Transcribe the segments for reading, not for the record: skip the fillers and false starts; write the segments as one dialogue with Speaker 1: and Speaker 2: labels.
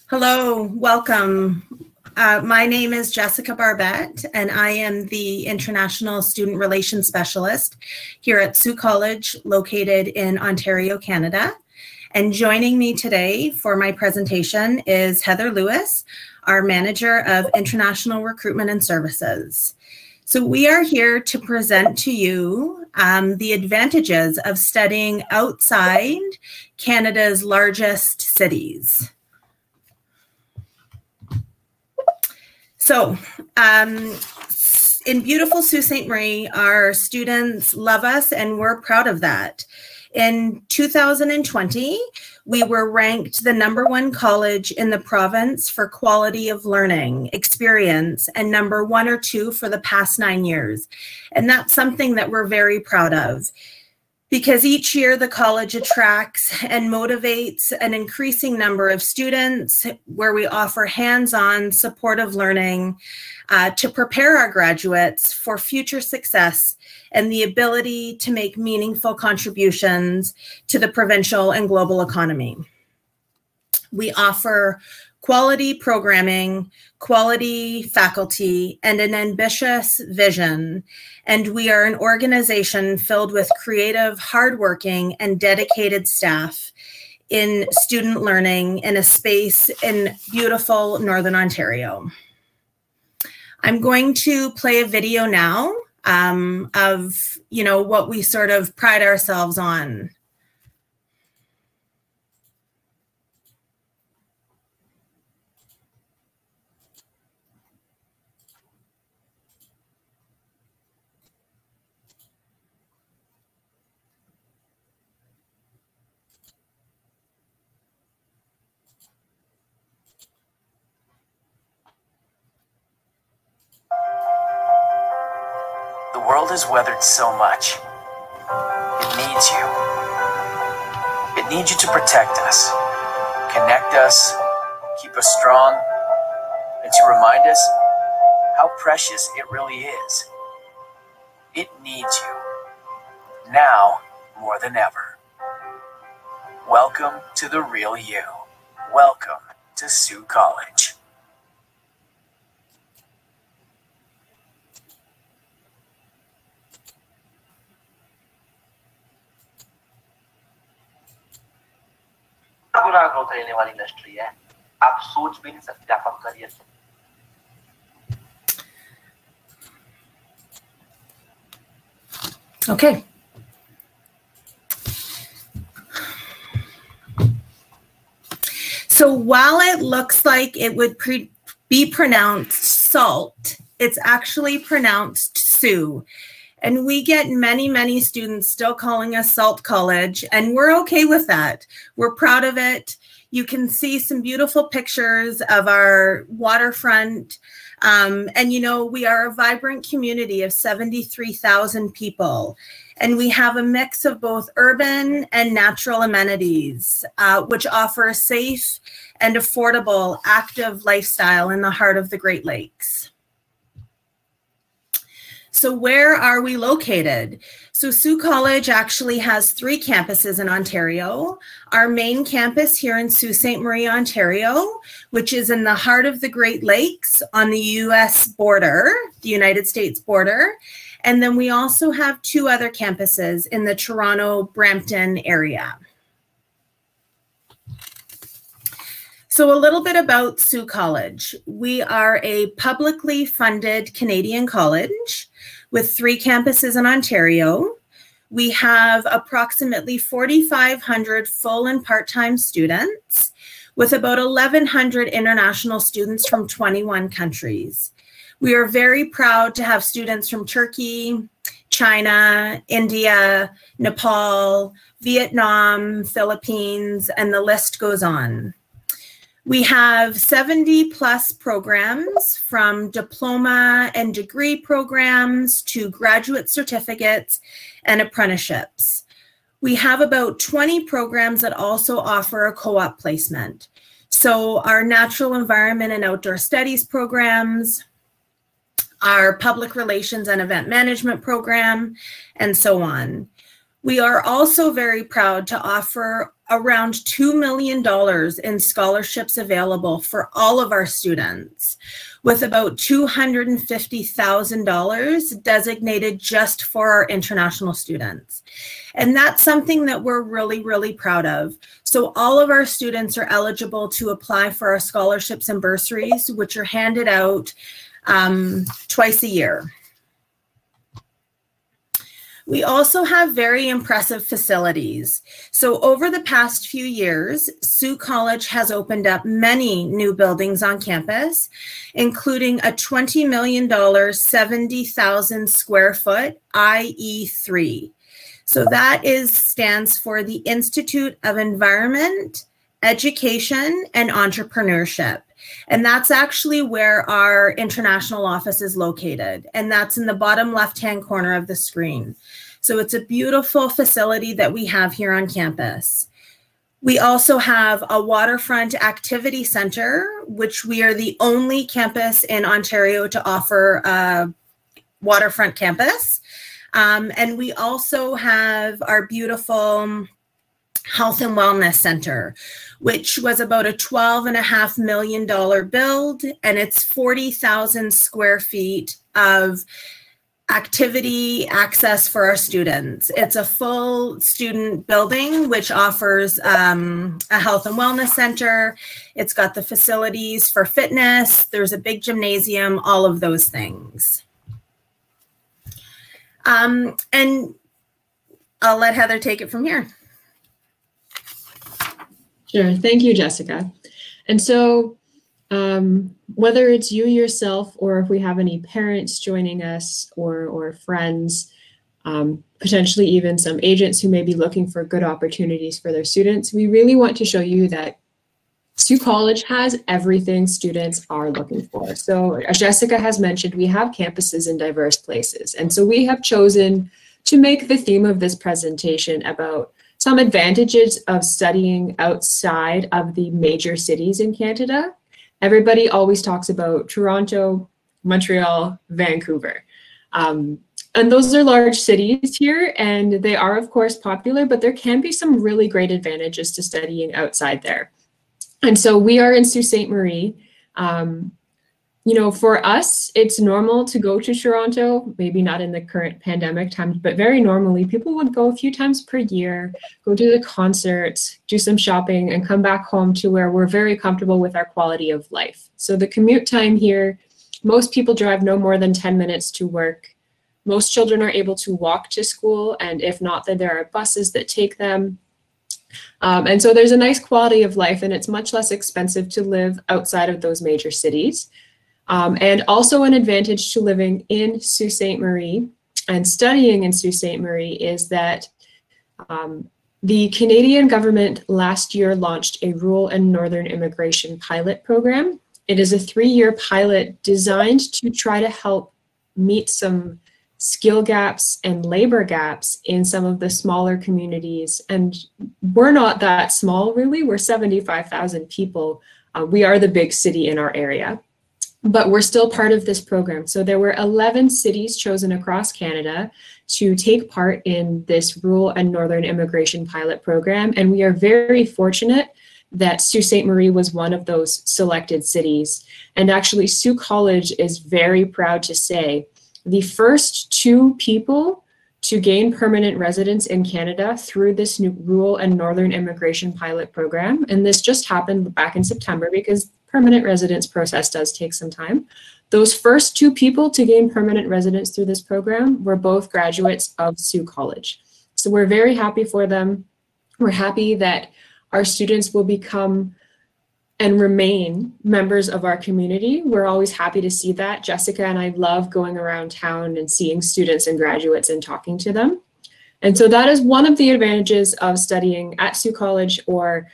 Speaker 1: Hello, welcome. My name is Jessica Barbette, and I am the International Student Relations Specialist here at Sault College, located in Ontario, Canada. And joining me today for my presentation is Heather Lewis, our Manager of International Recruitment and Services. So we are here to present to you the advantages of studying outside Canada's largest cities. So in beautiful Sault Ste. Marie, our students love us and we're proud of that. In 2020, we were ranked the #1 college in the province for quality of learning experience and #1 or 2 for the past 9 years. And that's something that we're very proud of, because each year the college attracts and motivates an increasing number of students where we offer hands-on supportive learning to prepare our graduates for future success and the ability to make meaningful contributions to the provincial and global economy. We offer quality programming, quality faculty, and an ambitious vision. And we are an organization filled with creative, hardworking, and dedicated staff in student learning in a space in beautiful Northern Ontario. I'm going to play a video now of, what we sort of pride ourselves on.
Speaker 2: The world has weathered so much. It needs you. It needs you to protect us, connect us, keep us strong, and to remind us how precious it really is. It needs you, now more than ever. Welcome to the real you. Welcome to Sault College.
Speaker 3: Guna growth रहने वाली industry है, आप सोच भी नहीं सकते आप अपना career.
Speaker 1: Okay. So while it looks like it would be pronounced salt, it's actually pronounced Sue. And we get many, many students still calling us Sault College, and we're okay with that. We're proud of it. You can see some beautiful pictures of our waterfront. And we are a vibrant community of 73,000 people. And we have a mix of both urban and natural amenities, which offer a safe and affordable active lifestyle in the heart of the Great Lakes. So where are we located? So Sault College actually has 3 campuses in Ontario. Our main campus here in Sault Ste. Marie, Ontario, which is in the heart of the Great Lakes on the US border, the United States border. And then we also have 2 other campuses in the Toronto, Brampton area. So a little bit about Sault College. We are a publicly funded Canadian college with 3 campuses in Ontario. We have approximately 4,500 full and part-time students with about 1,100 international students from 21 countries. We are very proud to have students from Turkey, China, India, Nepal, Vietnam, Philippines, and the list goes on. We have 70+ programs, from diploma and degree programs to graduate certificates and apprenticeships. We have about 20 programs that also offer a co-op placement. So our natural environment and outdoor studies programs, our public relations and event management program, and so on. We are also very proud to offer around $2 million in scholarships available for all of our students, with about $250,000 designated just for our international students. And that's something that we're really, really proud of. So all of our students are eligible to apply for our scholarships and bursaries, which are handed out twice a year. We also have very impressive facilities. So over the past few years, Sault College has opened up many new buildings on campus, including a $20 million, 70,000 square foot IE3. So that stands for the Institute of Environment, Education, and Entrepreneurship. And that's actually where our international office is located. And that's in the bottom left-hand corner of the screen. So it's a beautiful facility that we have here on campus. We also have a waterfront activity center, which we are the only campus in Ontario to offer a waterfront campus. And we also have our beautiful Health and Wellness Center, which was about a $12.5 million build, and it's 40,000 square feet of activity access for our students. It's a full student building, which offers a health and wellness center. It's got the facilities for fitness. There's a big gymnasium, all of those things. And I'll let Heather take it from here.
Speaker 4: Sure. Thank you, Jessica. And so whether it's you yourself or if we have any parents joining us or friends, potentially even some agents who may be looking for good opportunities for their students, we really want to show you that Sault College has everything students are looking for. So as Jessica has mentioned, we have campuses in diverse places. And so we have chosen to make the theme of this presentation about some advantages of studying outside of the major cities in Canada. Everybody always talks about Toronto, Montreal, Vancouver. And those are large cities here, and they are, of course, popular, but there can be some really great advantages to studying outside there. And so we are in Sault Ste. Marie. You know, for us, it's normal to go to Toronto, maybe not in the current pandemic times, but very normally people would go a few times per year, go to the concerts, do some shopping, and come back home to where we're very comfortable with our quality of life. So the commute time here, most people drive no more than 10 minutes to work. Most children are able to walk to school, and if not, then there are buses that take them. And so there's a nice quality of life, and it's much less expensive to live outside of those major cities. And also an advantage to living in Sault Ste. Marie and studying in Sault Ste. Marie is that the Canadian government last year launched a rural and northern immigration pilot program. It is a 3-year pilot designed to try to help meet some skill gaps and labor gaps in some of the smaller communities. And we're not that small, really. We're 75,000 people. We are the big city in our area, but we're still part of this program. So there were 11 cities chosen across Canada to take part in this rural and northern immigration pilot program. And we are very fortunate that Sault Ste. Marie was one of those selected cities. And actually, Sault College is very proud to say the first 2 people to gain permanent residence in Canada through this new rural and northern immigration pilot program. And this just happened back in September because permanent residence process does take some time. Those first 2 people to gain permanent residence through this program were both graduates of Sault College. So we're very happy for them. We're happy that our students will become and remain members of our community. We're always happy to see that. Jessica and I love going around town and seeing students and graduates and talking to them. And so that is one of the advantages of studying at Sault College, or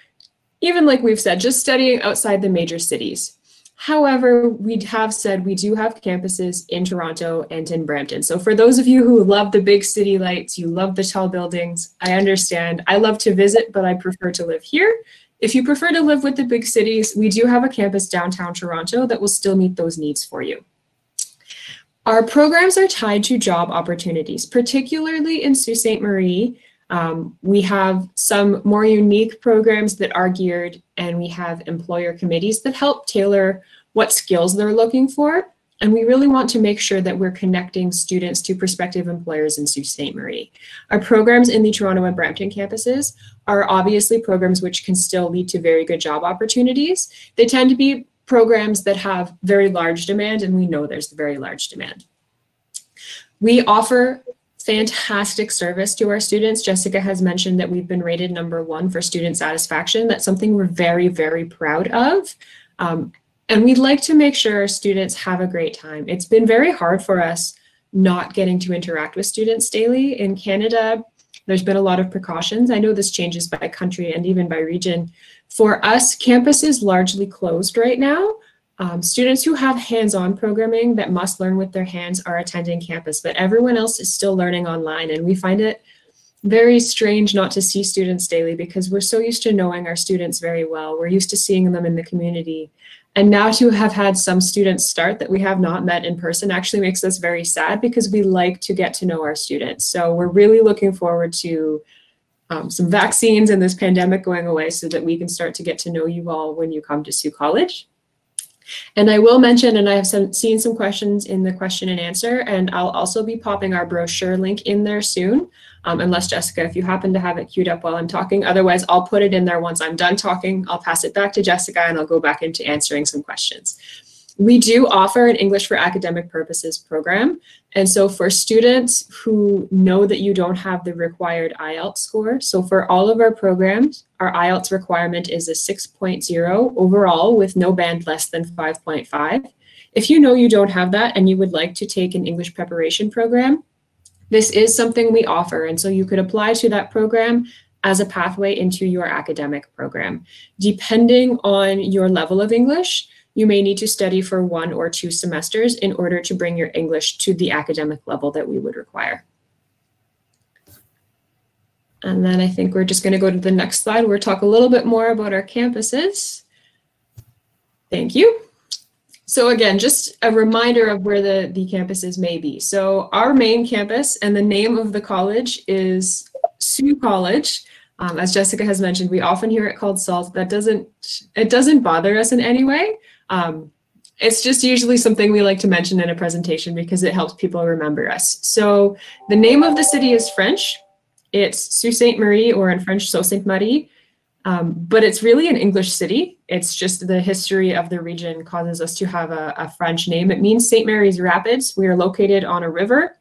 Speaker 4: even like we've said, just studying outside the major cities. However, we have said we do have campuses in Toronto and in Brampton. So for those of you who love the big city lights, you love the tall buildings, I understand. I love to visit, but I prefer to live here. If you prefer to live with the big cities, we do have a campus downtown Toronto that will still meet those needs for you. Our programs are tied to job opportunities, particularly in Sault Ste. Marie. We have some more unique programs that are geared, and we have employer committees that help tailor what skills they're looking for. And we really want to make sure that we're connecting students to prospective employers in Sault Ste. Marie. Our programs in the Toronto and Brampton campuses are obviously programs which can still lead to very good job opportunities. They tend to be programs that have very large demand, and we know there's very large demand. We offer fantastic service to our students. Jessica has mentioned that we've been rated #1 for student satisfaction. That's something we're very, very proud of. And we'd like to make sure our students have a great time. It's been very hard for us not getting to interact with students daily. In Canada, there's been a lot of precautions. I know this changes by country and even by region. For us, campus is largely closed right now. Students who have hands-on programming that must learn with their hands are attending campus, but everyone else is still learning online. And we find it very strange not to see students daily because we're so used to knowing our students very well. We're used to seeing them in the community. And now to have had some students start that we have not met in person actually makes us very sad because we like to get to know our students. So we're really looking forward to some vaccines and this pandemic going away so that we can start to get to know you all when you come to Sault College. And I will mention, and I have seen some questions in the question and answer, and I'll also be popping our brochure link in there soon, unless Jessica, if you happen to have it queued up while I'm talking. Otherwise, I'll put it in there once I'm done talking. I'll pass it back to Jessica and I'll go back into answering some questions. We do offer an English for academic purposes program. And so for students who know that you don't have the required IELTS score, so for all of our programs, our IELTS requirement is a 6.0 overall with no band less than 5.5. If you know you don't have that and you would like to take an English preparation program, this is something we offer. And so you could apply to that program as a pathway into your academic program. Depending on your level of English, you may need to study for 1 or 2 semesters in order to bring your English to the academic level that we would require. And then I think we're just going to go to the next slide. We'll talk a little bit more about our campuses. Thank you. So again, just a reminder of where the campuses may be. So our main campus and the name of the college is Sault College. As Jessica has mentioned, we often hear it called Sault. It doesn't bother us in any way. It's just usually something we like to mention in a presentation because it helps people remember us. So the name of the city is French. It's Sault Ste. Marie, or in French, Sault Ste. Marie. But it's really an English city. It's just the history of the region causes us to have a French name. It means St. Mary's Rapids. We are located on a river,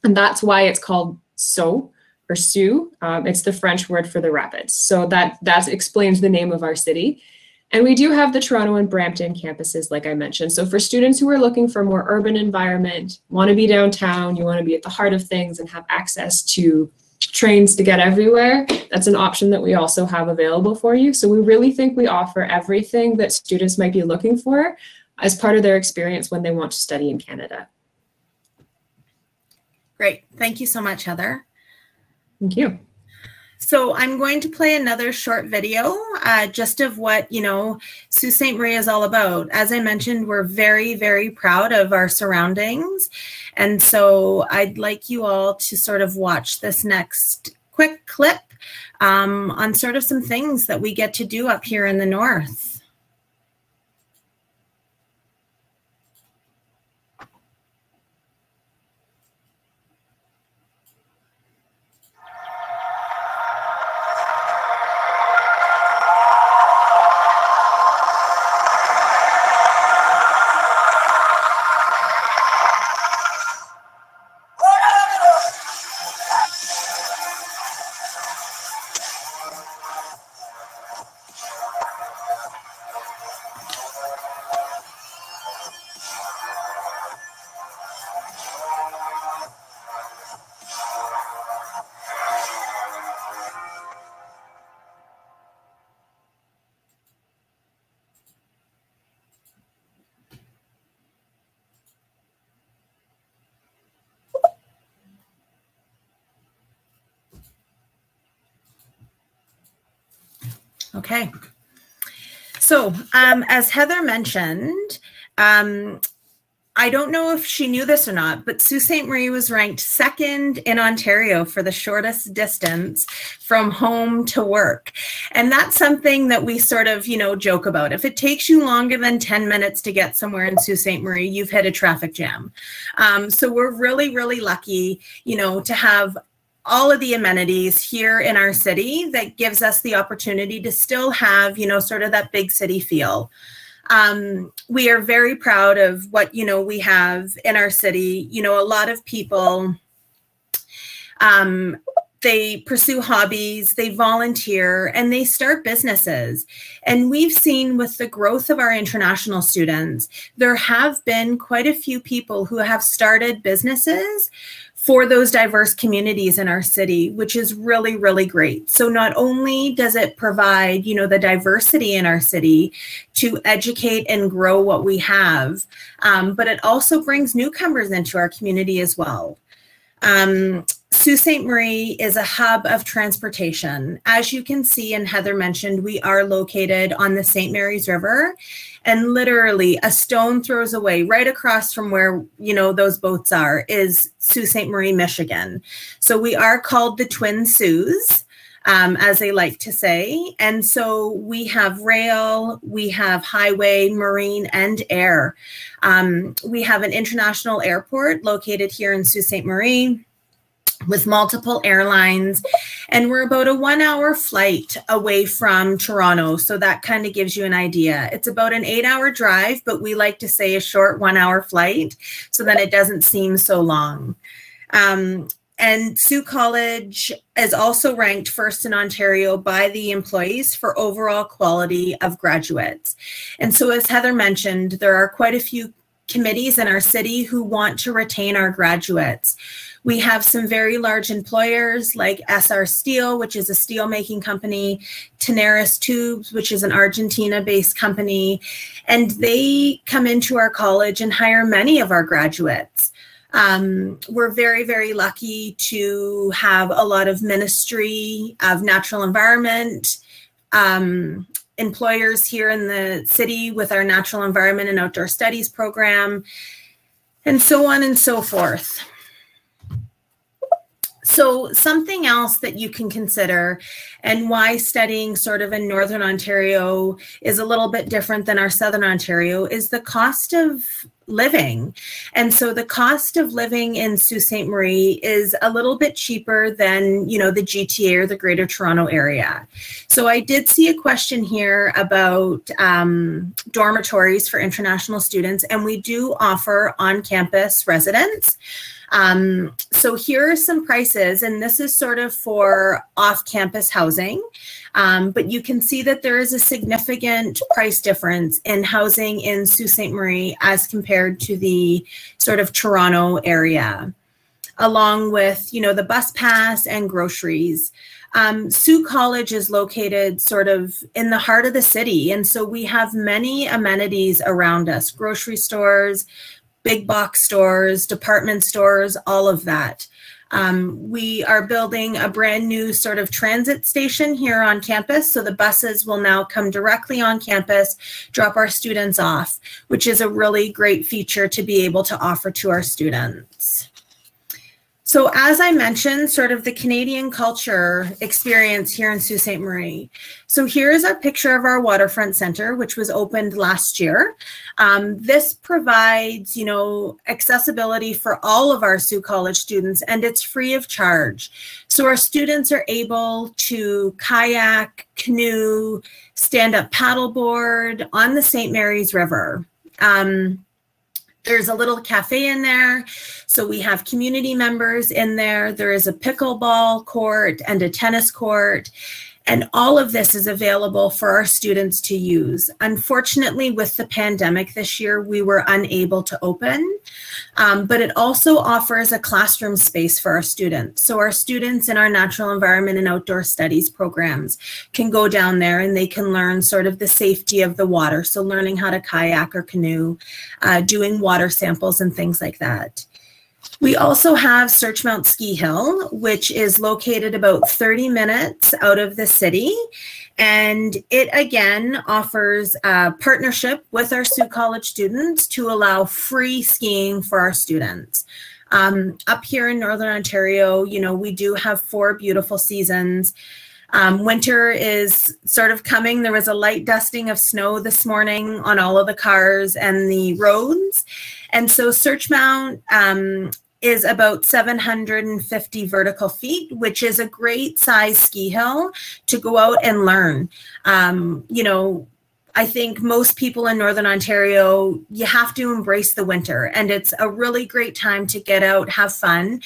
Speaker 4: and that's why it's called Sault or Sioux. It's the French word for the rapids. So that explains the name of our city. And we do have the Toronto and Brampton campuses, like I mentioned. So for students who are looking for a more urban environment, want to be downtown, you want to be at the heart of things and have access to trains to get everywhere, that's an option that we also have available for you. So we really think we offer everything that students might be looking for as part of their experience when they want to study in Canada.
Speaker 1: Great. Thank you so much, Heather.
Speaker 4: Thank you.
Speaker 1: So I'm going to play another short video just of what, Sault Ste. Marie is all about. As I mentioned, we're very, very proud of our surroundings. And so I'd like you all to sort of watch this next quick clip on sort of some things that we get to do up here in the north. Okay. So as Heather mentioned, I don't know if she knew this or not, but Sault Ste. Marie was ranked second in Ontario for the shortest distance from home to work. And that's something that we sort of, joke about. If it takes you longer than 10 minutes to get somewhere in Sault Ste. Marie, you've hit a traffic jam. So we're really, really lucky, to have all of the amenities here in our city that gives us the opportunity to still have, sort of that big city feel. We are very proud of what, we have in our city. A lot of people, they pursue hobbies, they volunteer, and they start businesses. And we've seen with the growth of our international students, there have been quite a few people who have started businesses for those diverse communities in our city, which is really, really great. So not only does it provide, the diversity in our city to educate and grow what we have, but it also brings newcomers into our community as well. Sault Ste. Marie is a hub of transportation. As you can see, and Heather mentioned, we are located on the St. Mary's River, and literally a stone throws away right across from where, those boats are is Sault Ste. Marie, Michigan. So we are called the Twin Saults, as they like to say. And so we have rail, we have highway, marine, and air. We have an international airport located here in Sault Ste. Marie, with multiple airlines, and we're about a 1-hour flight away from Toronto. So that kind of gives you an idea. It's about an 8-hour drive, but we like to say a short 1-hour flight so that it doesn't seem so long. And Sault College is also ranked first in Ontario by the employees for overall quality of graduates. And so as Heather mentioned, there are quite a few committees in our city who want to retain our graduates. We have some very large employers like SR Steel, which is a steel making company, Tenaris Tubes, which is an Argentina-based company, and they come into our college and hire many of our graduates. We're very, very lucky to have a lot of Ministry of Natural Environment employers here in the city with our Natural Environment and Outdoor Studies program, and so on and so forth. So something else that you can consider, and why studying sort of in Northern Ontario is a little bit different than our Southern Ontario, is the cost of living. And so the cost of living in Sault Ste. Marie is a little bit cheaper than, the GTA or the Greater Toronto area. So I did see a question here about dormitories for international students, and we do offer on-campus residence. So here are some prices, and this is sort of for off-campus housing, but you can see that there is a significant price difference in housing in Sault Ste. Marie as compared to the sort of Toronto area, along with, the bus pass and groceries. Sault College is located sort of in the heart of the city, and so we have many amenities around us, grocery stores, big box stores, department stores, all of that. We are building a brand new sort of transit station here on campus. So the buses will now come directly on campus, drop our students off, which is a really great feature to be able to offer to our students. So as I mentioned, sort of the Canadian culture experience here in Sault Ste. Marie. So here is a picture of our waterfront center, which was opened last year. This provides, accessibility for all of our Sault College students, and it's free of charge. So our students are able to kayak, canoe, stand-up paddleboard on the St. Mary's River. There's a little cafe in there. So we have community members in there. There is a pickleball court and a tennis court. And all of this is available for our students to use. Unfortunately, with the pandemic this year, we were unable to open, but it also offers a classroom space for our students. So our students in our Natural Environment and Outdoor Studies programs can go down there and they can learn sort of the safety of the water. So learning how to kayak or canoe, doing water samples and things like that. We also have Searchmount Ski Hill, which is located about 30 minutes out of the city. And it, again, offers a partnership with our Sault College students to allow free skiing for our students. Up here in Northern Ontario, you know, we do have 4 beautiful seasons. Winter is sort of coming. There was a light dusting of snow this morning on all of the cars and the roads. And so Searchmount is about 750 vertical feet, which is a great size ski hill to go out and learn. You know, I think most people in Northern Ontario, you have to embrace the winter, and it's a really great time to get out, have fun.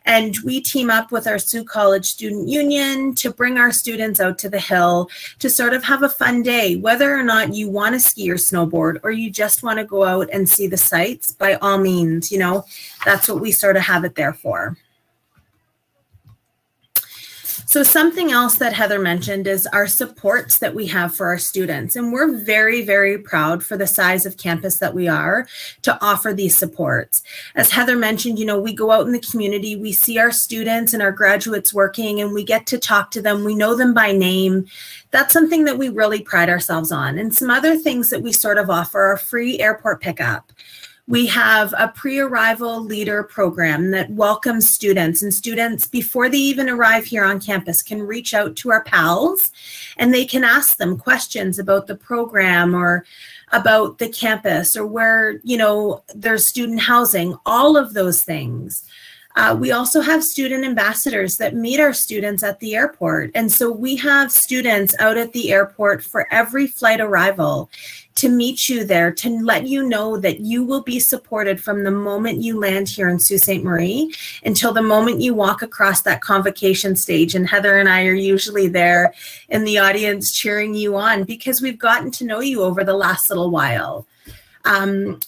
Speaker 1: And we team up with our Sault College Student Union to bring our students out to the hill to sort of have a fun day, whether or not you want to ski or snowboard, or you just want to go out and see the sights. By all means, you know, that's what we sort of have it there for. So something else that Heather mentioned is our supports that we have for our students. And we're very, very proud for the size of campus that we are to offer these supports. As Heather mentioned, you know, we go out in the community, we see our students and our graduates working, and we get to talk to them. We know them by name. That's something that we really pride ourselves on. And some other things that we sort of offer are free airport pickup. We have a pre-arrival leader program that welcomes students, and students, before they even arrive here on campus, can reach out to our pals and they can ask them questions about the program or about the campus or where, you know, there's student housing, all of those things. We also have student ambassadors that meet our students at the airport. And so we have students out at the airport for every flight arrival to meet you there, to let you know that you will be supported from the moment you land here in Sault Ste. Marie until the moment you walk across that convocation stage. And Heather and I are usually there in the audience cheering you on because we've gotten to know you over the last little while.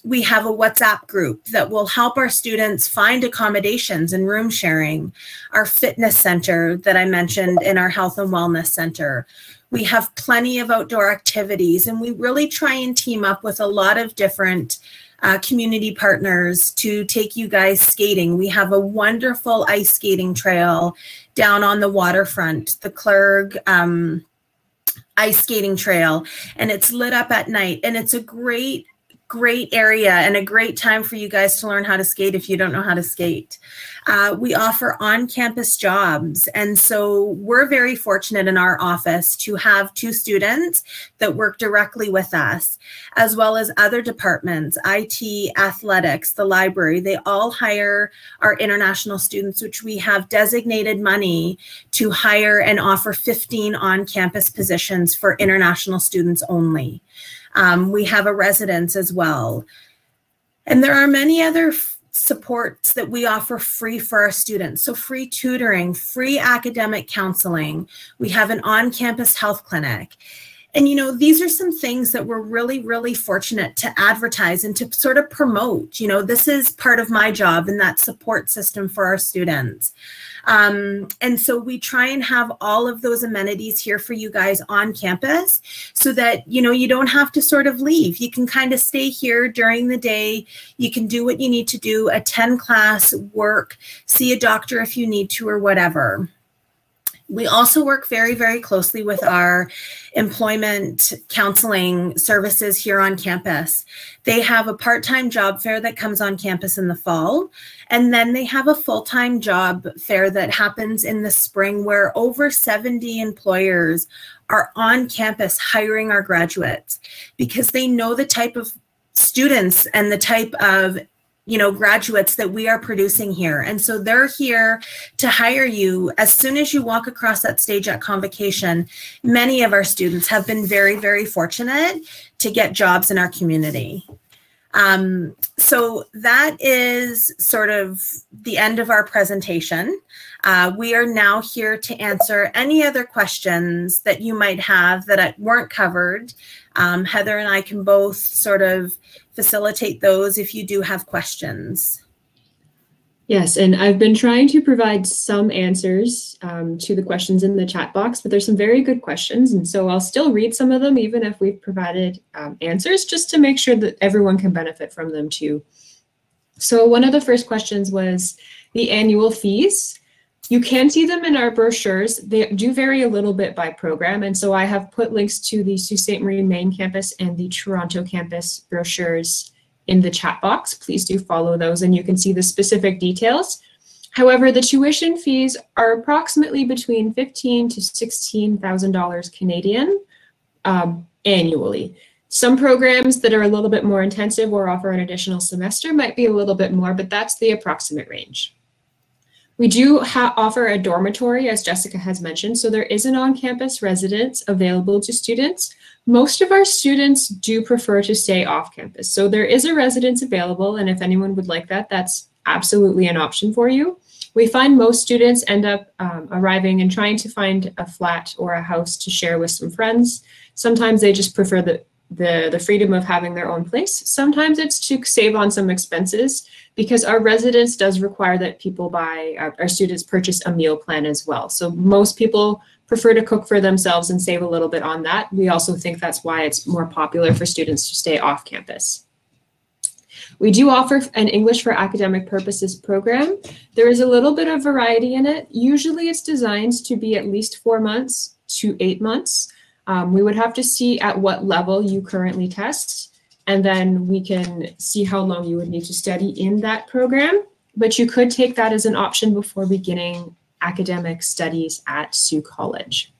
Speaker 1: We have a WhatsApp group that will help our students find accommodations and room sharing. Our fitness center that I mentioned in our health and wellness center. We have plenty of outdoor activities, and we really try and team up with a lot of different community partners to take you guys skating. We have a wonderful ice skating trail down on the waterfront, the Clerg ice skating trail, and it's lit up at night, and it's a great area and a great time for you guys to learn how to skate if you don't know how to skate. We offer on-campus jobs, and so we're very fortunate in our office to have 2 students that work directly with us, as well as other departments, IT, athletics, the library. They all hire our international students, which we have designated money to hire and offer 15 on-campus positions for international students only. We have a residence as well. And there are many other supports that we offer free for our students. So free tutoring, free academic counseling. We have an on-campus health clinic. And, you know, these are some things that we're really, really fortunate to advertise and to sort of promote. You know, this is part of my job in that support system for our students. And so we try and have all of those amenities here for you guys on campus so that, you know, you don't have to sort of leave. You can kind of stay here during the day. You can do what you need to do, attend class, work, see a doctor if you need to or whatever. We also work very, very closely with our employment counseling services here on campus. They have a part-time job fair that comes on campus in the fall, and then they have a full-time job fair that happens in the spring where over 70 employers are on campus hiring our graduates because they know the type of students and the type of graduates that we are producing here. And so they're here to hire you as soon as you walk across that stage at convocation. Many of our students have been very, very fortunate to get jobs in our community. So that is sort of the end of our presentation. We are now here to answer any other questions that you might have that weren't covered. Heather and I can both sort of facilitate those if you do have questions.
Speaker 4: Yes, and I've been trying to provide some answers to the questions in the chat box, but there's some very good questions, and so I'll still read some of them even if we've provided answers, just to make sure that everyone can benefit from them too. So one of the first questions was the annual fees. You can see them in our brochures. They do vary a little bit by program. And so I have put links to the Sault Ste. Marie main campus and the Toronto campus brochures in the chat box. Please do follow those and you can see the specific details. However, the tuition fees are approximately between $15,000 to $16,000 Canadian annually. Some programs that are a little bit more intensive or offer an additional semester might be a little bit more, but that's the approximate range. We do offer a dormitory, as Jessica has mentioned, so there is an on-campus residence available to students. Most of our students do prefer to stay off campus, so there is a residence available, and if anyone would like that, that's absolutely an option for you. We find most students end up arriving and trying to find a flat or a house to share with some friends. Sometimes they just prefer the freedom of having their own place. Sometimes it's to save on some expenses because our residence does require that people our students purchase a meal plan as well. So most people prefer to cook for themselves and save a little bit on that. We also think that's why it's more popular for students to stay off campus. We do offer an English for academic purposes program. There is a little bit of variety in it. Usually it's designed to be at least 4 months to 8 months. We would have to see at what level you currently test, and then we can see how long you would need to study in that program. But you could take that as an option before beginning academic studies at Sault College.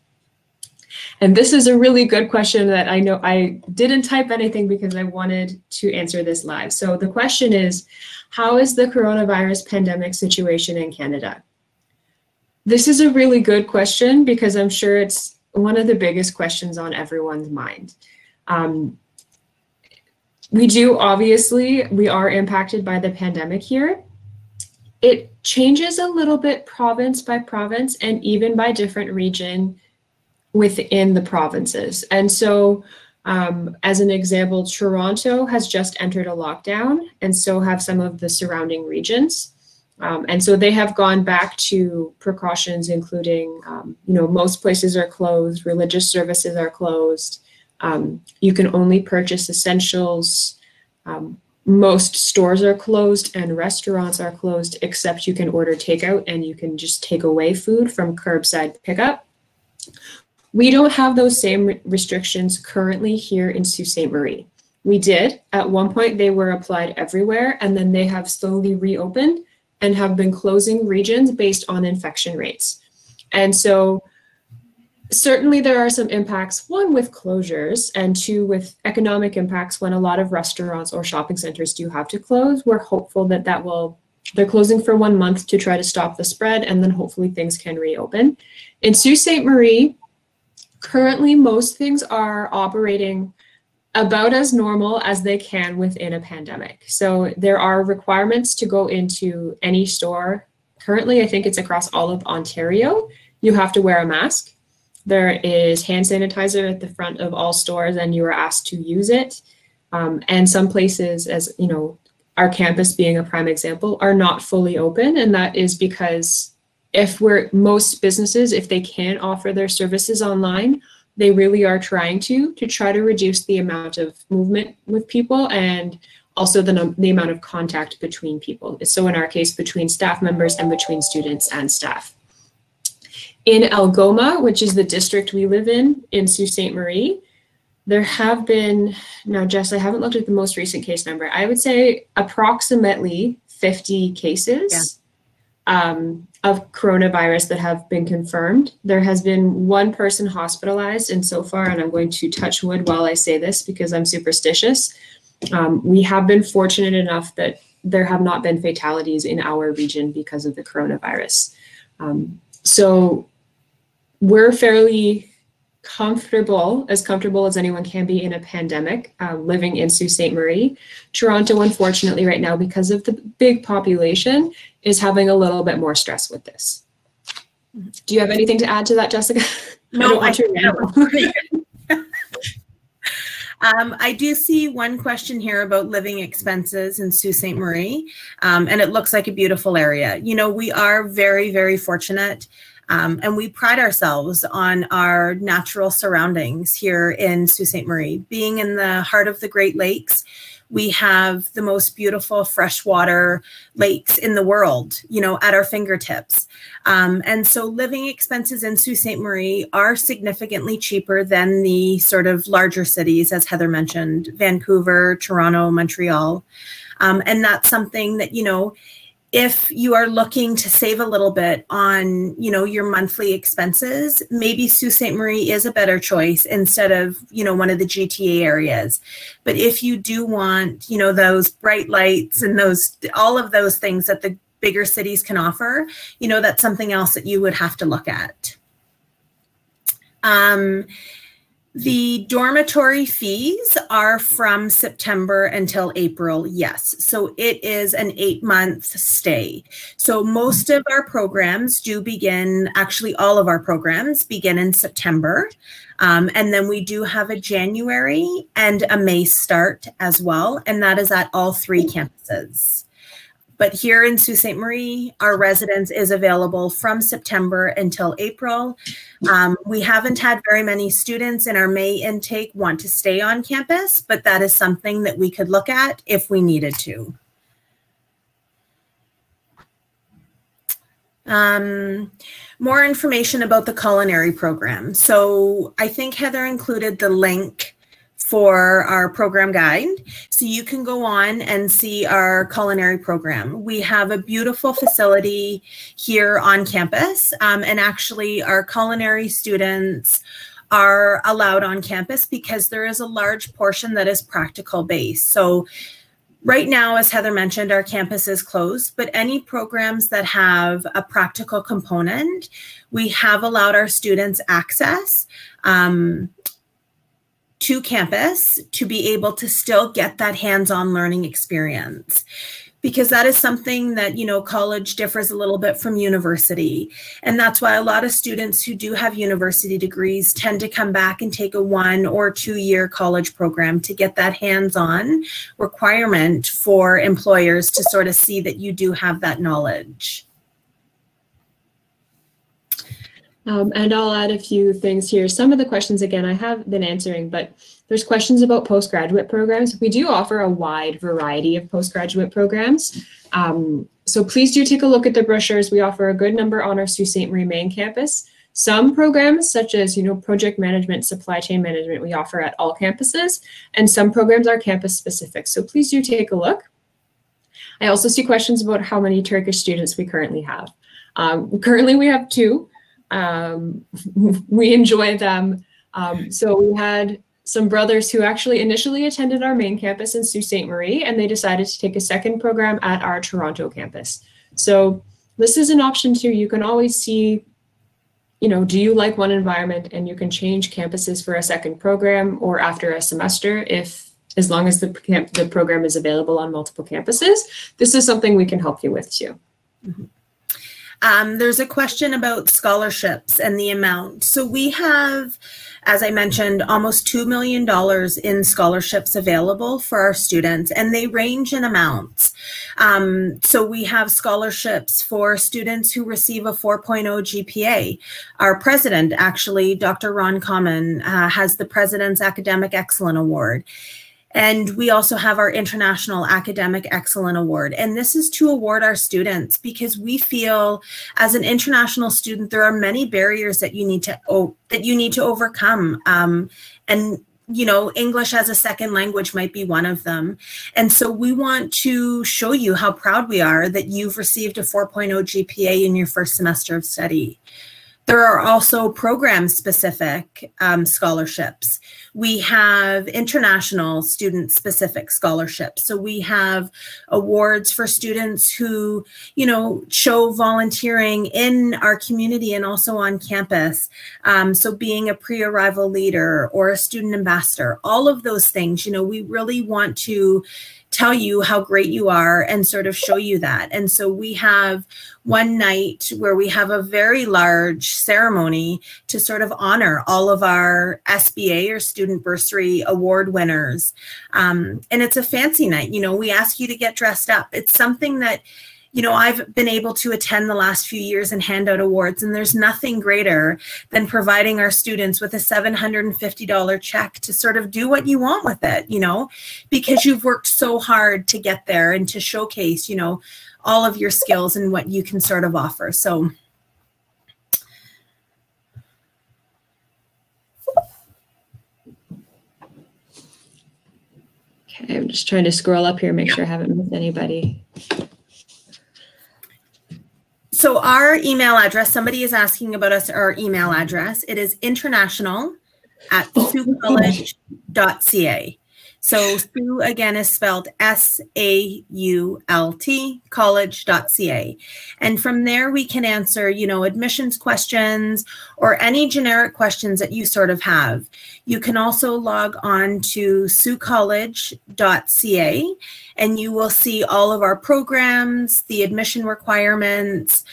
Speaker 4: And this is a really good question that I know I didn't type anything because I wanted to answer this live. So the question is, how is the coronavirus pandemic situation in Canada? This is a really good question because I'm sure it's one of the biggest questions on everyone's mind. We are impacted by the pandemic here. It changes a little bit province by province and even by different region within the provinces. And so as an example, Toronto has just entered a lockdown, and so have some of the surrounding regions. And so they have gone back to precautions, including, most places are closed, religious services are closed. You can only purchase essentials. Most stores are closed and restaurants are closed, except you can order takeout and you can just take away food from curbside pickup. We don't have those same restrictions currently here in Sault Ste. Marie. We did. At one point, they were applied everywhere, and then they have slowly reopened and have been closing regions based on infection rates. And so certainly there are some impacts, one with closures and two with economic impacts when a lot of restaurants or shopping centers do have to close. We're hopeful that they're closing for 1 month to try to stop the spread, and then hopefully things can reopen. In Sault Ste. Marie, currently most things are operating about as normal as they can within a pandemic. So there are requirements to go into any store. Currently, I think it's across all of Ontario. You have to wear a mask. There is hand sanitizer at the front of all stores, and you are asked to use it. And some places, as you know, our campus being a prime example, are not fully open, and that is because most businesses, if they can offer their services online, they really are trying to try to reduce the amount of movement with people and also the amount of contact between people. So in our case, between staff members and between students and staff. In Algoma, which is the district we live in Sault Ste. Marie, there have been, now Jess, I haven't looked at the most recent case number. I would say approximately 50 cases of coronavirus that have been confirmed. There has been one person hospitalized, and so far, and I'm going to touch wood while I say this because I'm superstitious, we have been fortunate enough that there have not been fatalities in our region because of the coronavirus. So we're fairly comfortable as anyone can be in a pandemic, living in Sault Ste. Marie. Toronto, unfortunately, right now, because of the big population, is having a little bit more stress with this. Do you have anything to add to that, Jessica?
Speaker 1: No, I do see one question here about living expenses in Sault Ste. Marie, and it looks like a beautiful area. You know, we are very, very fortunate. And we pride ourselves on our natural surroundings here in Sault Ste. Marie. Being in the heart of the Great Lakes, We have the most beautiful freshwater lakes in the world, you know, at our fingertips. And so living expenses in Sault Ste. Marie are significantly cheaper than the sort of larger cities, as Heather mentioned, Vancouver, Toronto, Montreal. And that's something that, you know, if you are looking to save a little bit on, you know, your monthly expenses, maybe Sault Ste. Marie is a better choice instead of, you know, one of the GTA areas. But if you do want, you know, those bright lights and those, all of those things that the bigger cities can offer, you know, that's something else that you would have to look at. The dormitory fees are from September until April, yes. So it is an 8-month stay. So most of our programs do begin, actually all of our programs begin in September. And then we do have a January and a May start as well. And that is at all 3 campuses. But here in Sault Ste. Marie, our residence is available from September until April. We haven't had very many students in our May intake want to stay on campus, but that is something that we could look at if we needed to. More information about the culinary program. So I think Heather included the link for our program guide. So you can go on and see our culinary program. We have a beautiful facility here on campus. And actually our culinary students are allowed on campus because there is a large portion that is practical based. So right now, as Heather mentioned, our campus is closed, but any programs that have a practical component, we have allowed our students access to campus to be able to still get that hands-on learning experience. Because that is something that, you know, college differs a little bit from university. And that's why a lot of students who do have university degrees tend to come back and take a 1 or 2 year college program to get that hands-on requirement for employers to sort of see that you do have that knowledge.
Speaker 4: And I'll add a few things here. Some of the questions, again, I have been answering, but there's questions about postgraduate programs. We do offer a wide variety of postgraduate programs. So please do take a look at the brochures. We offer a good number on our Sault Ste. Marie main campus. Some programs, such as, you know, project management, supply chain management, we offer at all campuses, and some programs are campus specific. So please do take a look. I also see questions about how many Turkish students we currently have. Currently, we have 2. We enjoy them. So we had some brothers who actually initially attended our main campus in Sault Ste. Marie, and they decided to take a second program at our Toronto campus. So this is an option too. You can always see, you know, do you like one environment, and you can change campuses for a second program or after a semester as long as the program is available on multiple campuses. This is something we can help you with too.
Speaker 1: Mm-hmm. There's a question about scholarships and the amount. So we have, as I mentioned, almost $2 million in scholarships available for our students, and they range in amounts. So we have scholarships for students who receive a 4.0 GPA. Our president, actually, Dr. Ron Common, has the President's Academic Excellence Award. And we also have our International Academic Excellence Award. And this is to award our students because we feel as an international student, there are many barriers that you need to overcome. And, you know, English as a second language might be one of them. And so we want to show you how proud we are that you've received a 4.0 GPA in your first semester of study. There are also program-specific scholarships. We have international student-specific scholarships. So we have awards for students who, you know, show volunteering in our community and also on campus. So being a pre-arrival leader or a student ambassador, all of those things, you know, we really want to tell you how great you are and sort of show you that. And so we have one night where we have a very large ceremony to sort of honor all of our SBA or student bursary award winners. And it's a fancy night. You know, we ask you to get dressed up. It's something that, You know, I've been able to attend the last few years and hand out awards, and there's nothing greater than providing our students with a $750 check to sort of do what you want with it, you know, because you've worked so hard to get there and to showcase, you know, all of your skills and what you can sort of offer. So
Speaker 4: okay, I'm just trying to scroll up here, make sure I haven't missed anybody.
Speaker 1: So our email address, somebody is asking about us, our email address. It is international@saultcollege.ca. So Sault again is spelled SAULT, college.ca. And from there we can answer, you know, admissions questions or any generic questions that you sort of have. You can also log on to saultcollege.ca and you will see all of our programs, the admission requirements,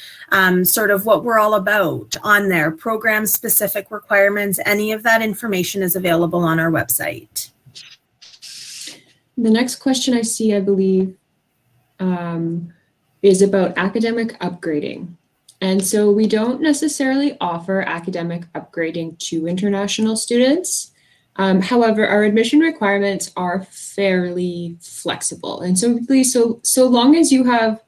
Speaker 1: sort of what we're all about on there, program specific requirements, any of that information is available on our website.
Speaker 4: The next question I see, I believe, is about academic upgrading. And so we don't necessarily offer academic upgrading to international students. However, our admission requirements are fairly flexible. And so long as you have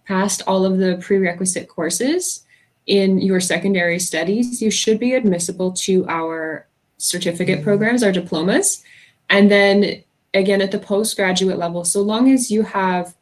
Speaker 4: passed all of the prerequisite courses in your secondary studies, you should be admissible to our certificate programs, our diplomas. And then again, at the postgraduate level, so long as you have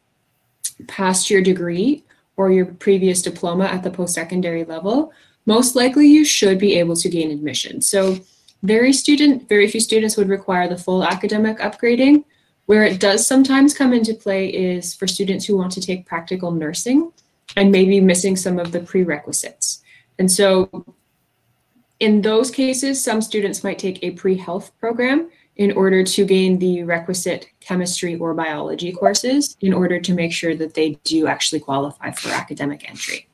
Speaker 4: passed your degree or your previous diploma at the post-secondary level, most likely you should be able to gain admission. So very few students would require the full academic upgrading. Where it does sometimes come into play is for students who want to take practical nursing and maybe missing some of the prerequisites. And so in those cases, some students might take a pre-health program in order to gain the requisite chemistry or biology courses in order to make sure that they do actually qualify for academic entry.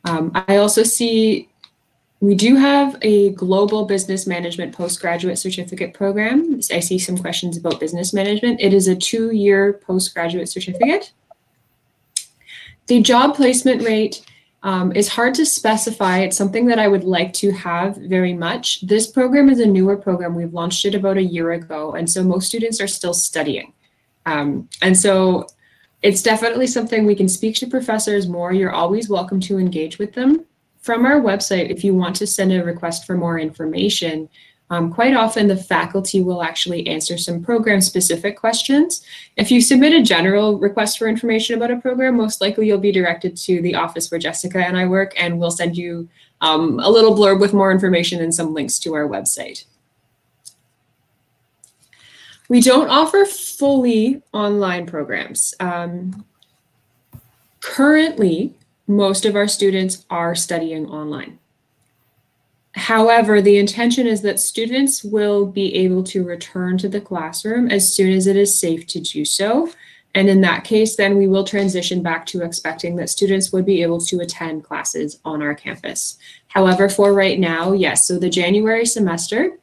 Speaker 4: I also see we do have a global business management postgraduate certificate program. I see some questions about business management. It is a 2-year postgraduate certificate. The job placement rate is hard to specify. It's something that I would like to have very much. This program is a newer program. We've launched it about a year ago, and so most students are still studying. And so it's definitely something we can speak to professors more. You're always welcome to engage with them. From our website, if you want to send a request for more information, quite often the faculty will actually answer some program-specific questions. If you submit a general request for information about a program, most likely you'll be directed to the office where Jessica and I work, and we'll send you a little blurb with more information and some links to our website. We don't offer fully online programs. Currently, most of our students are studying online. However, the intention is that students will be able to return to the classroom as soon as it is safe to do so. And in that case, then we will transition back to expecting that students would be able to attend classes on our campus. However, for right now, yes. So the January semester,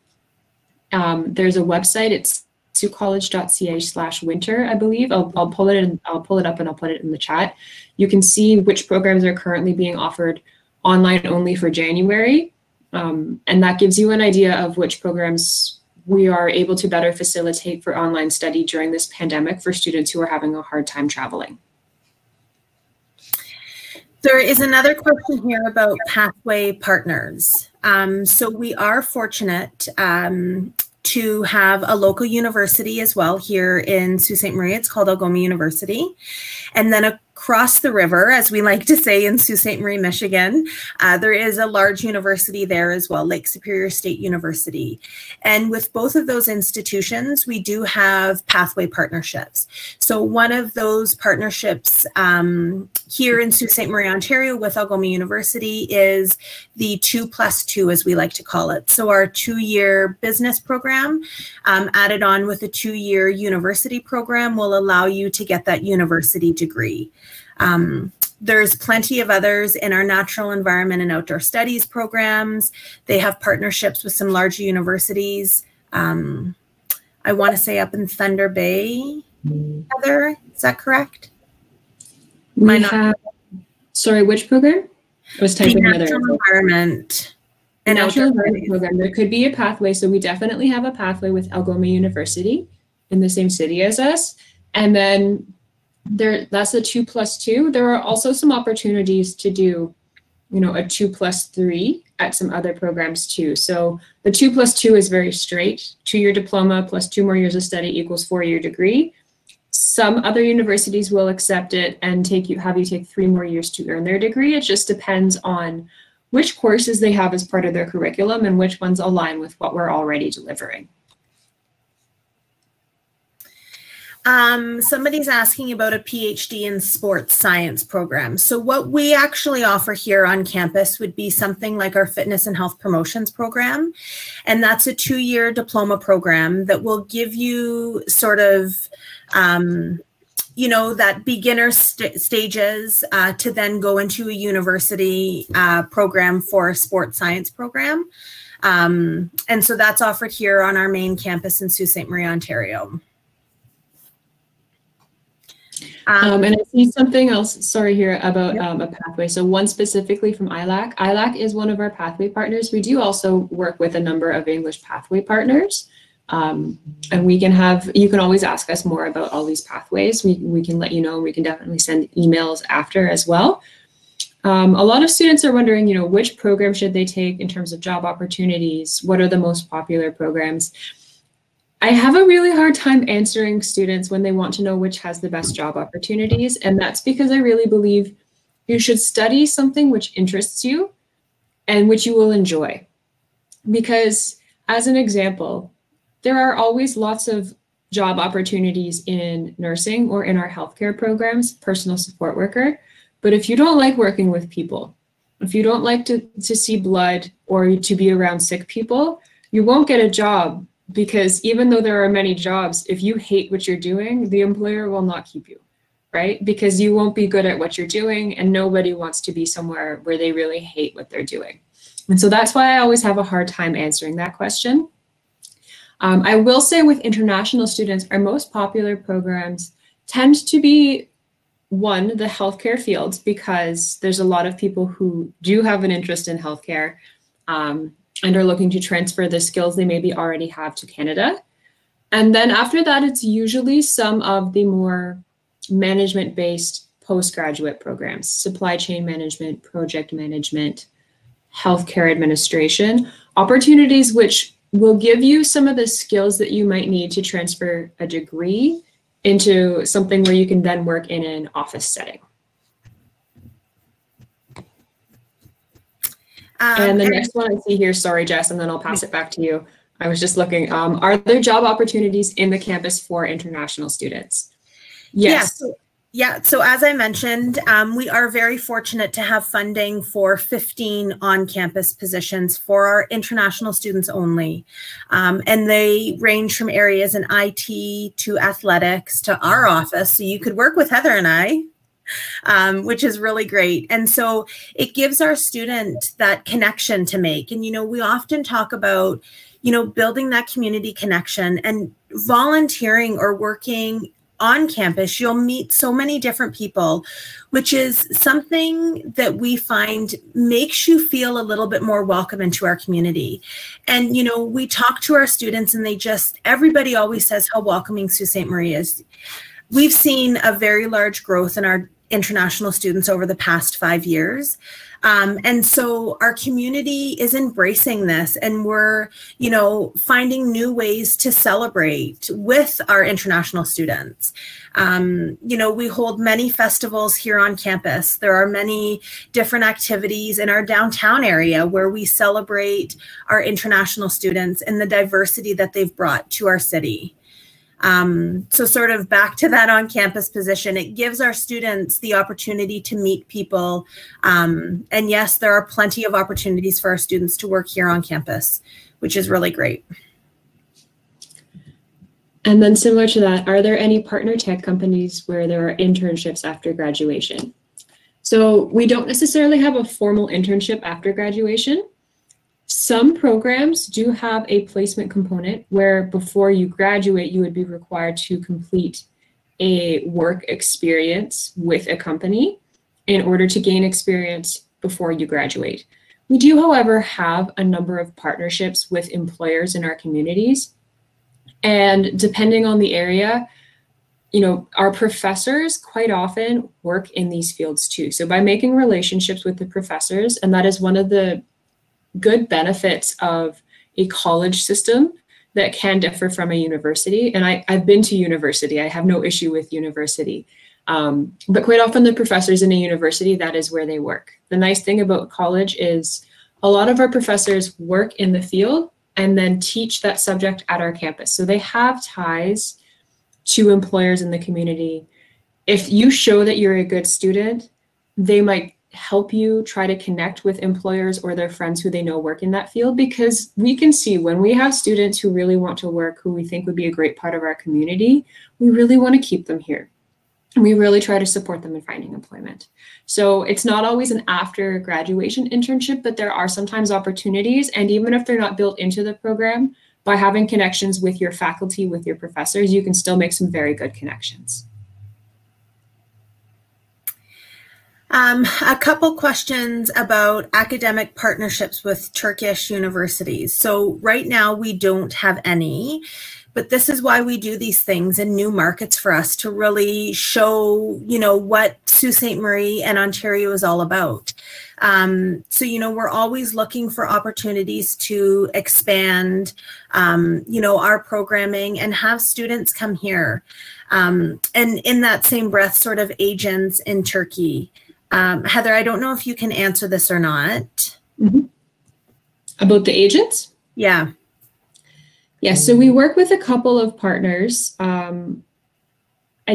Speaker 4: there's a website. It's saultcollege.ca/winter, I believe. I'll pull it up and I'll put it in the chat. You can see which programs are currently being offered online only for January. And that gives you an idea of which programs we are able to better facilitate for online study during this pandemic for students who are having a hard time traveling.
Speaker 1: There is another question here about pathway partners. So we are fortunate to have a local university as well here in Sault Ste. Marie. It's called Algoma University. And then across the river, as we like to say in Sault Ste. Marie, Michigan, there is a large university there as well, Lake Superior State University. And with both of those institutions, we do have pathway partnerships. So one of those partnerships here in Sault Ste. Marie, Ontario with Algoma University is the 2+2, as we like to call it. So our 2-year business program added on with a 2-year university program will allow you to get that university degree. There's plenty of others in our natural environment and outdoor studies programs. They have partnerships with some larger universities. I want to say up in Thunder Bay, Heather, is that correct?
Speaker 4: We have, sorry, which program? I was typing another.
Speaker 1: Natural environment.
Speaker 4: And natural environment program. There could be a pathway. So we definitely have a pathway with Algoma University in the same city as us. And then that's a 2+2. There are also some opportunities to do, you know, a 2+3 at some other programs too. So the 2+2 is very straight. 2-year diploma plus 2 more years of study equals 4-year degree. Some other universities will accept it and have you take 3 more years to earn their degree. It just depends on which courses they have as part of their curriculum and which ones align with what we're already delivering.
Speaker 1: Somebody's asking about a PhD in sports science program. So what we actually offer here on campus would be something like our fitness and health promotions program. And that's a 2-year diploma program that will give you sort of, you know, that beginner stages to then go into a university program for a sports science program. And so that's offered here on our main campus in Sault Ste. Marie, Ontario.
Speaker 4: And I see something else, sorry, here about a pathway. So one specifically from ILAC. ILAC is one of our pathway partners. We do also work with a number of English pathway partners. And we can you can always ask us more about all these pathways. We can let you know, and we can definitely send emails after as well. A lot of students are wondering, you know, which program should they take in terms of job opportunities? What are the most popular programs? I have a really hard time answering students when they want to know which has the best job opportunities. And that's because I really believe you should study something which interests you and which you will enjoy. Because as an example, there are always lots of job opportunities in nursing or in our healthcare programs, personal support worker. But if you don't like working with people, if you don't like to see blood or to be around sick people, you won't get a job. Because even though there are many jobs, if you hate what you're doing, the employer will not keep you, right? Because you won't be good at what you're doing, and nobody wants to be somewhere where they really hate what they're doing. And so that's why I always have a hard time answering that question. I will say with international students, our most popular programs tend to be, one, the healthcare fields, because there's a lot of people who do have an interest in healthcare. And are looking to transfer the skills they maybe already have to Canada. And then after that, it's usually some of the more management-based postgraduate programs, supply chain management, project management, healthcare administration, opportunities which will give you some of the skills that you might need to transfer a degree into something where you can then work in an office setting. And the next one I see here, sorry, Jess, and then I'll pass it back to you. I was just looking, are there job opportunities in the campus for international students? Yes.
Speaker 1: So as I mentioned, we are very fortunate to have funding for 15 on-campus positions for our international students only. And they range from areas in IT to athletics to our office. So you could work with Heather and I. Which is really great. And so it gives our student that connection to make. And, you know, we often talk about, you know, building that community connection and volunteering or working on campus. You'll meet so many different people, which is something that we find makes you feel a little bit more welcome into our community. And, you know, we talk to our students and everybody always says how welcoming Sault Ste. Marie is. We've seen a very large growth in our international students over the past 5 years. And so our community is embracing this, and we're, you know, finding new ways to celebrate with our international students. You know, we hold many festivals here on campus. There are many different activities in our downtown area where we celebrate our international students and the diversity that they've brought to our city. So sort of back to that on-campus position, it gives our students the opportunity to meet people. And yes, there are plenty of opportunities for our students to work here on campus, which is really great.
Speaker 4: And then similar to that, are there any partner tech companies where there are internships after graduation? So we don't necessarily have a formal internship after graduation. Some programs do have a placement component where before you graduate, you would be required to complete a work experience with a company in order to gain experience before you graduate. We do, however, have a number of partnerships with employers in our communities. And depending on the area, you know, our professors quite often work in these fields too. So by making relationships with the professors, and that is one of the good benefits of a college system that can differ from a university. And I've been to university. I have no issue with university. But quite often the professors in a university, that is where they work. The nice thing about college is a lot of our professors work in the field and then teach that subject at our campus. So they have ties to employers in the community. If you show that you're a good student, they might help you try to connect with employers or their friends who they know work in that field, because we can see when we have students who really want to work, who we think would be a great part of our community, we really want to keep them here. And we really try to support them in finding employment. So it's not always an after graduation internship, but there are sometimes opportunities. And even if they're not built into the program, by having connections with your faculty, with your professors, you can still make some very good connections.
Speaker 1: A couple questions about academic partnerships with Turkish universities. So right now we don't have any, but this is why we do these things in new markets for us to really show, you know, what Sault Ste. Marie and Ontario is all about. So, you know, we're always looking for opportunities to expand, you know, our programming and have students come here. And in that same breath, sort of agents in Turkey. Heather, I don't know if you can answer this or not.
Speaker 4: Mm-hmm. About the agents?
Speaker 1: Yeah.
Speaker 4: Yeah, so we work with a couple of partners. I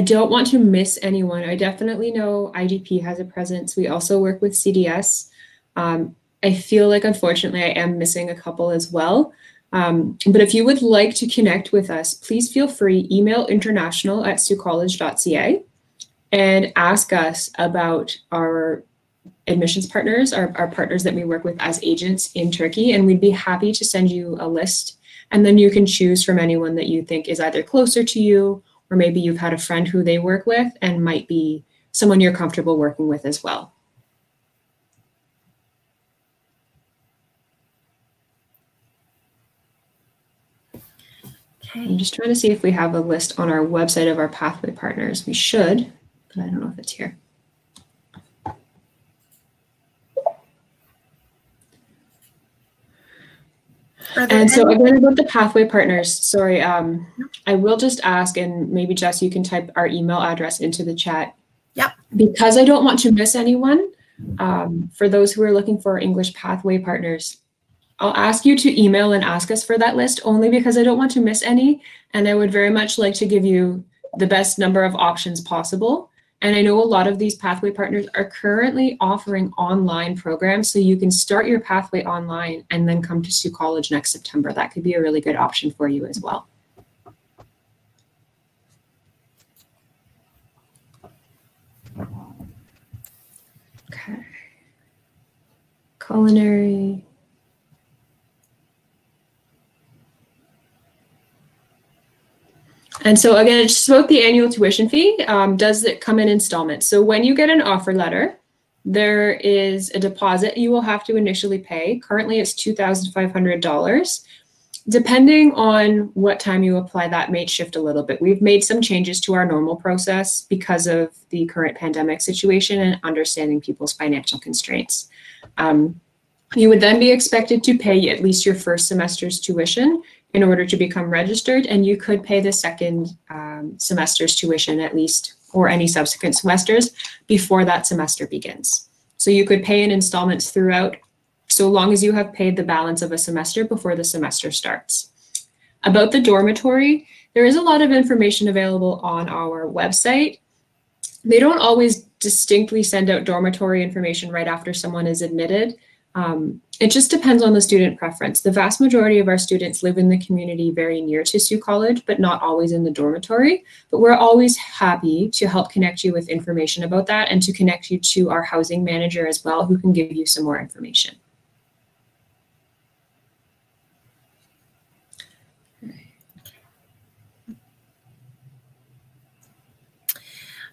Speaker 4: don't want to miss anyone. I definitely know IDP has a presence. We also work with CDS. I feel like, unfortunately, I am missing a couple as well. But if you would like to connect with us, please feel free, email international@saultcollege.ca and ask us about our admissions partners, our partners that we work with as agents in Turkey, and we'd be happy to send you a list. And then you can choose from anyone that you think is either closer to you, or maybe you've had a friend who they work with and might be someone you're comfortable working with as well.
Speaker 1: Okay.
Speaker 4: I'm just trying to see if we have a list on our website of our pathway partners. We should, but I don't know if it's here. And so again, about the pathway partners, sorry, I will just ask, and maybe Jess, you can type our email address into the chat.
Speaker 1: Yep.
Speaker 4: Because I don't want to miss anyone, for those who are looking for English pathway partners, I'll ask you to email and ask us for that list, only because I don't want to miss any. And I would very much like to give you the best number of options possible. And I know a lot of these pathway partners are currently offering online programs, so you can start your pathway online and then come to Sault College next September. That could be a really good option for you as well. Okay. Culinary. And so again, it's just about the annual tuition fee. Does it come in installments? So when you get an offer letter, there is a deposit you will have to initially pay. Currently, it's $2,500. Depending on what time you apply, that may shift a little bit. We've made some changes to our normal process because of the current pandemic situation and understanding people's financial constraints. You would then be expected to pay at least your first semester's tuition in order to become registered, and you could pay the second semester's tuition at least, or any subsequent semesters before that semester begins. So you could pay in installments throughout, so long as you have paid the balance of a semester before the semester starts. About the dormitory, there is a lot of information available on our website. They don't always distinctly send out dormitory information right after someone is admitted. It just depends on the student preference. The vast majority of our students live in the community very near to Sault College, but not always in the dormitory. But we're always happy to help connect you with information about that and to connect you to our housing manager as well, who can give you some more information.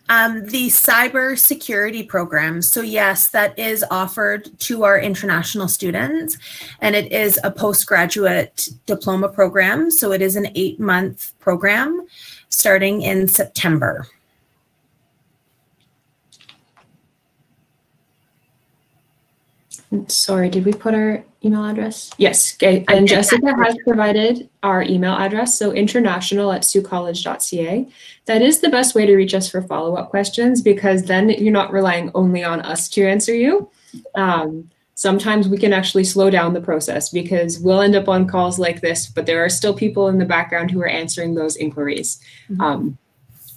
Speaker 1: The cyber security program. So yes, that is offered to our international students, and it is a postgraduate diploma program. So it is an 8-month program starting in September.
Speaker 4: Sorry, did we put our email address? Yes, okay. And Jessica has provided our email address, so international@saultcollege.ca. That is the best way to reach us for follow-up questions, because then you're not relying only on us to answer you. Sometimes we can actually slow down the process, because we'll end up on calls like this, but there are still people in the background who are answering those inquiries.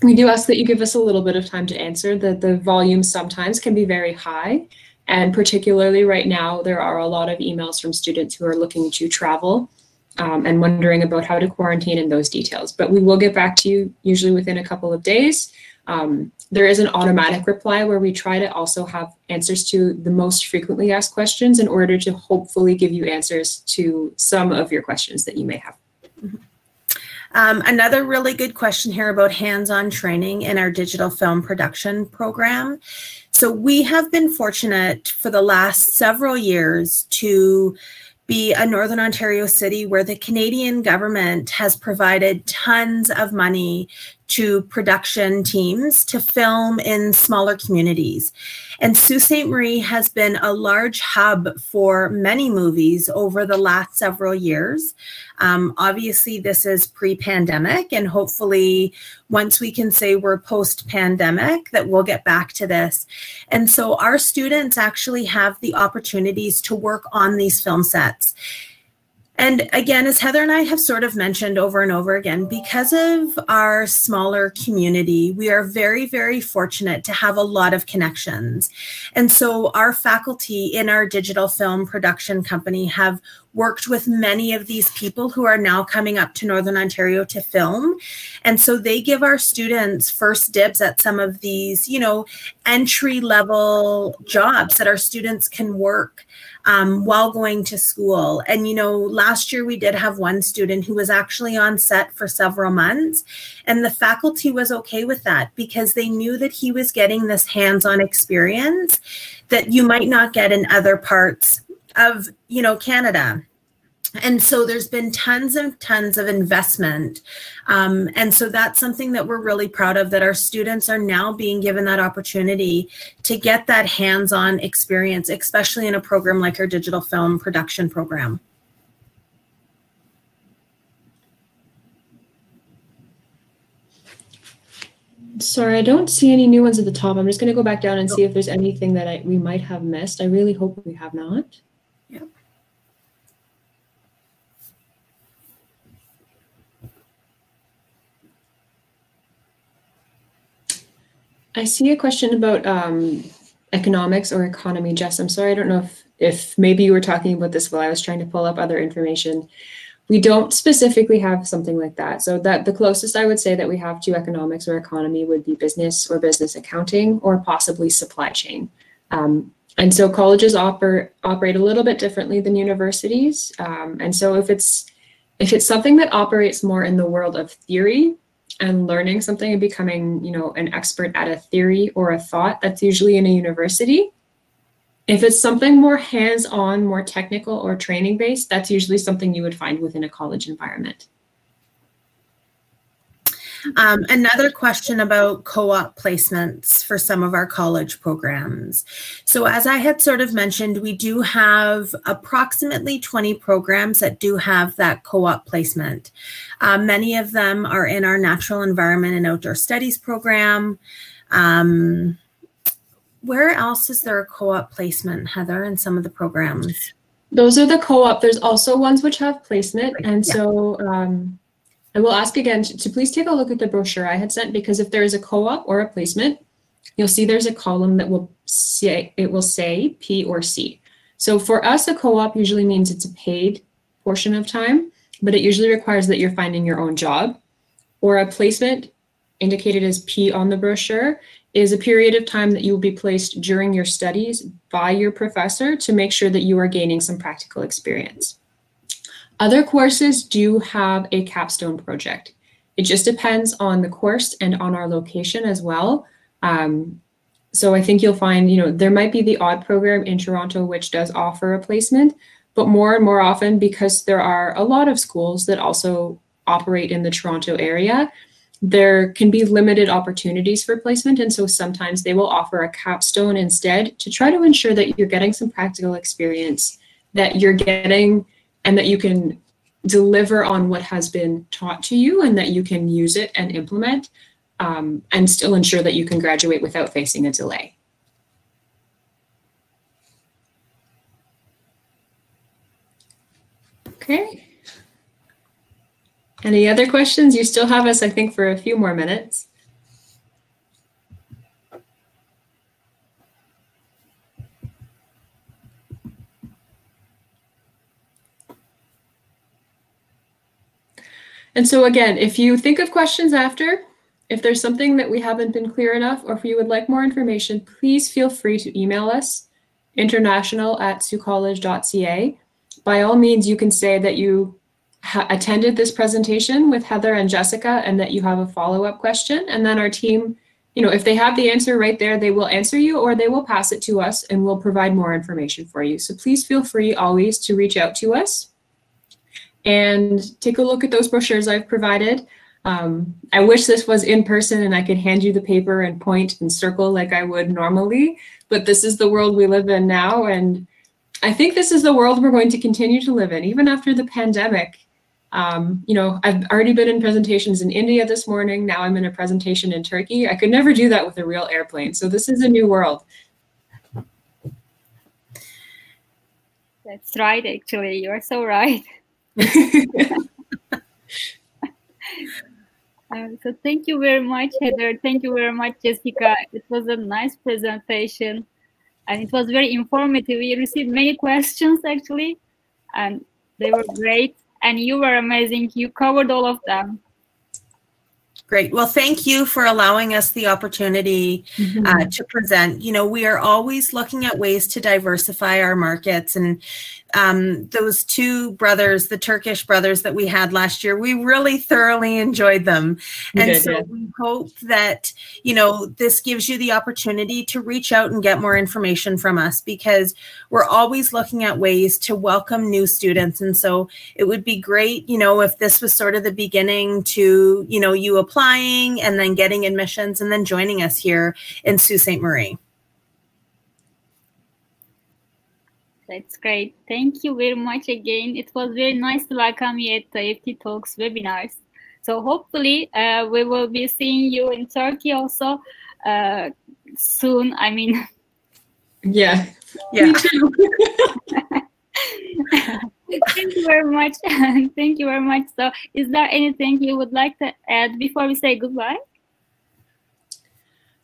Speaker 4: We do ask that you give us a little bit of time to answer. The volume sometimes can be very high. And particularly right now, there are a lot of emails from students who are looking to travel and wondering about how to quarantine and those details. But we will get back to you usually within a couple of days. There is an automatic reply where we try to also have answers to the most frequently asked questions in order to hopefully give you answers to some of your questions that you may have.
Speaker 1: Another really good question here about hands-on training in our digital film production program. So we have been fortunate for the last several years to be a Northern Ontario city where the Canadian government has provided tons of money to production teams to film in smaller communities. And Sault Ste. Marie has been a large hub for many movies over the last several years. Obviously, this is pre-pandemic, and hopefully once we can say we're post-pandemic, that we'll get back to this. And so our students actually have the opportunities to work on these film sets. And again, as Heather and I have sort of mentioned over and over again, because of our smaller community, we are very, very fortunate to have a lot of connections. And so our faculty in our digital film production company have worked with many of these people who are now coming up to Northern Ontario to film. And so they give our students first dibs at some of these, you know, entry-level jobs that our students can work while going to school. And, you know, last year we did have one student who was actually on set for several months, and the faculty was okay with that because they knew that he was getting this hands-on experience that you might not get in other parts of, you know, Canada. And so there's been tons of investment. And so that's something that we're really proud of, that our students are now being given that opportunity to get that hands-on experience, especially in a program like our digital film production program.
Speaker 4: Sorry, I don't see any new ones at the top. I'm just going to go back down and see if there's anything that we might have missed. I really hope we have not.
Speaker 1: Yeah.
Speaker 4: I see a question about economics or economy. Jess, I'm sorry, I don't know if maybe you were talking about this while I was trying to pull up other information. We don't specifically have something like that. So that the closest I would say that we have to economics or economy would be business or business accounting, or possibly supply chain. And so colleges operate a little bit differently than universities. And so if it's something that operates more in the world of theory and learning something and becoming, you know, an expert at a theory or a thought, that's usually in a university. If it's something more hands-on, more technical or training-based, that's usually something you would find within a college environment.
Speaker 1: Another question about co-op placements for some of our college programs. So as I had sort of mentioned, we do have approximately 20 programs that do have that co-op placement. Many of them are in our natural environment and outdoor studies program. Where else is there a co-op placement, Heather, in some of the programs?
Speaker 4: Those are the co-op. There's also ones which have placement. And so I will ask again to please take a look at the brochure I had sent, because if there is a co-op or a placement, you'll see there's a column that will say P or C. So for us, a co-op usually means it's a paid portion of time, but it usually requires that you're finding your own job. Or a placement, indicated as P on the brochure, is a period of time that you will be placed during your studies by your professor to make sure that you are gaining some practical experience. Other courses do have a capstone project. It just depends on the course and on our location as well. So I think you'll find, there might be the odd program in Toronto which does offer a placement, but more and more often, because there are a lot of schools that also operate in the Toronto area, there can be limited opportunities for placement. And so sometimes they will offer a capstone instead to try to ensure that you're getting some practical experience, that you're getting, and that you can deliver on what has been taught to you and that you can use it and implement, and still ensure that you can graduate without facing a delay. Okay. Any other questions? You still have us, I think, for a few more minutes. And so again, if you think of questions after, if there's something that we haven't been clear enough, or if you would like more information, please feel free to email us, international@saultcollege.ca. By all means, you can say that you attended this presentation with Heather and Jessica and that you have a follow-up question. And then our team, if they have the answer right there, they will answer you, or they will pass it to us and we'll provide more information for you. So please feel free always to reach out to us and take a look at those brochures I've provided. I wish this was in person and I could hand you the paper and point and circle like I would normally, but this is the world we live in now. And I think this is the world we're going to continue to live in, even after the pandemic. I've already been in presentations in India this morning. Now I'm in a presentation in Turkey. I could never do that with a real airplane. So this is a new world.
Speaker 5: That's right, actually. You're so right. So thank you very much, Heather. Thank you very much, Jessica. It was a nice presentation and it was very informative. We received many questions actually, and they were great. And you were amazing. You covered all of them.
Speaker 1: Great. Well, thank you for allowing us the opportunity to present. We are always looking at ways to diversify our markets. And those two brothers, the Turkish brothers that we had last year, we really thoroughly enjoyed them. And so we hope that, this gives you the opportunity to reach out and get more information from us, because we're always looking at ways to welcome new students. And so it would be great, if this was sort of the beginning to, you applying and then getting admissions and then joining us here in Sault Ste. Marie.
Speaker 5: That's great. Thank you very much again. It was very nice to welcome you at the IEFT Talks webinars. So hopefully we will be seeing you in Turkey also soon. I mean,
Speaker 1: yeah.
Speaker 5: Me too. Thank you very much. Thank you very much. So is there anything you would like to add before we say goodbye?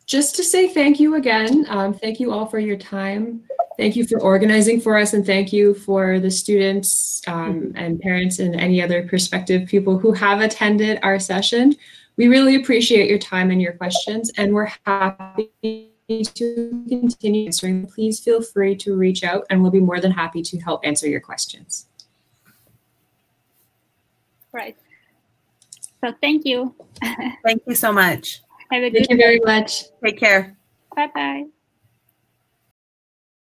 Speaker 4: Just to say thank you again. Thank you all for your time. Thank you for organizing for us, and thank you for the students and parents and any other prospective people who have attended our session. We really appreciate your time and your questions, and we're happy to continue answering. Please feel free to reach out and we'll be more than happy to help answer your questions.
Speaker 5: Right. So thank you.
Speaker 1: Thank you so much.
Speaker 5: Have a good day.
Speaker 4: Thank you very much.
Speaker 1: Take care.
Speaker 5: Bye-bye.